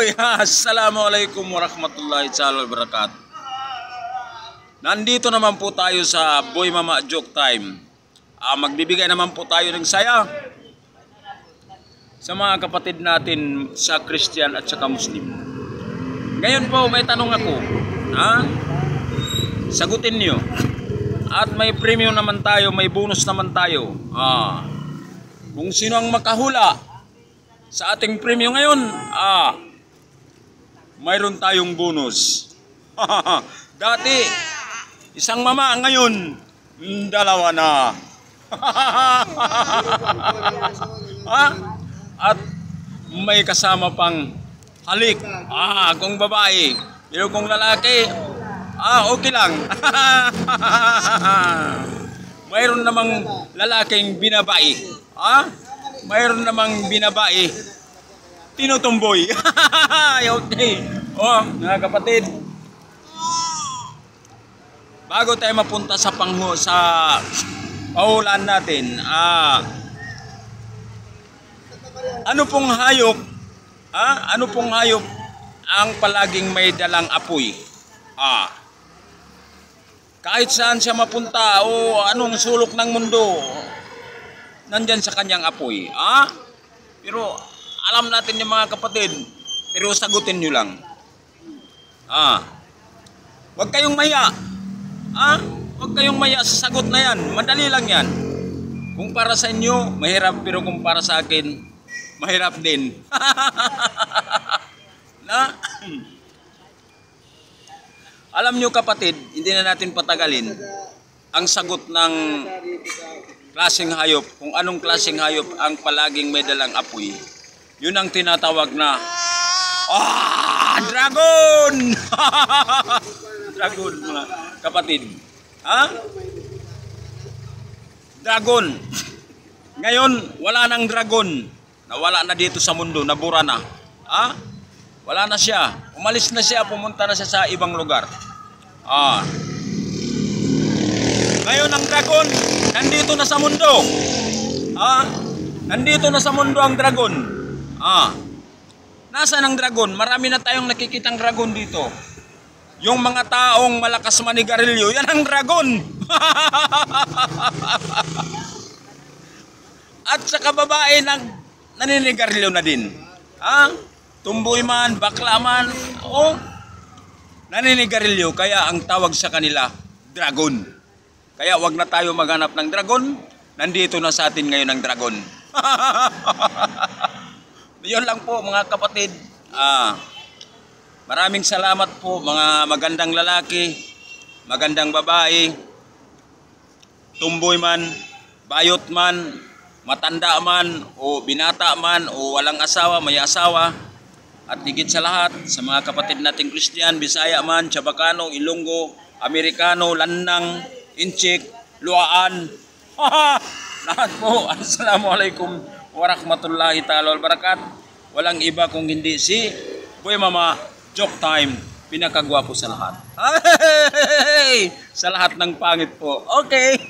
Uy, assalamualaikum warahmatullahi wabarakatuh. Nandito naman po tayo sa Boy Mama Joke Time. Magbibigay naman po tayo ng saya sa mga kapatid natin sa Christian at saka Muslim. Ngayon po may tanong ako. Sagutin niyo. At may premium naman tayo, may bonus naman tayo. Kung sino ang makahula sa ating premium ngayon, mayroon tayong bonus. Dati, isang mama, ngayon, dalawa na. At may kasama pang halik. Kung babae. Pero kung lalaki, okay lang. Mayroon namang lalaking binabae. Mayroon namang binabae. Tinutumboy. Okay. Mga kapatid. Bago tayo mapunta sa pahulaan natin, ano pong hayop? Ano pong hayop ang palaging may dalang apoy? Kahit saan siya mapunta o anong sulok ng mundo, nandyan sa kanyang apoy. Pero alam natin yung mga kapatid, pero sagutin nyo lang. Huwag kayong maya. Huwag kayong maya sa sagot na yan. Madali lang yan. Kung para sa inyo, mahirap, pero kung para sa akin, mahirap din. Alam nyo kapatid, hindi na natin patagalin ang sagot ng klaseng hayop, kung anong klaseng hayop ang palaging may dalang apoy. Yun ang tinatawag na dragon! Dragon, mga kapatid. Dragon. Ngayon, wala nang dragon. Nawala na dito sa mundo, nabura na. Wala na siya. Umalis na siya, pumunta na siya sa ibang lugar. Ngayon ang dragon, nandito na sa mundo. Nandito na sa mundo ang dragon. Nasaan ang dragon? Marami na tayong nakikitang dragon dito. Yung mga taong malakas manigarilyo, yan ang dragon. At sa kababae naninigarilyo na din. Tumboy man, bakla man, naninigarilyo. Kaya ang tawag sa kanila, dragon. Kaya wag na tayo maghanap ng dragon. Nandito na sa atin ngayon ang dragon. Yun lang po mga kapatid. Maraming salamat po mga magandang lalaki, magandang babae, tumboy man, bayot man, matanda man, o binata man, o walang asawa, may asawa. At higit sa lahat, sa mga kapatid nating Christian, Bisaya man, Chabacano, Ilonggo, Amerikano, Landang, Inchik, Luaan. Lahat po. Assalamualaikum warahmatullahi wabarakatuh. Walang iba kung hindi si Boy Mama Joke Time. Pinakagwapo sa lahat. Sa lahat ng pangit po. Okay.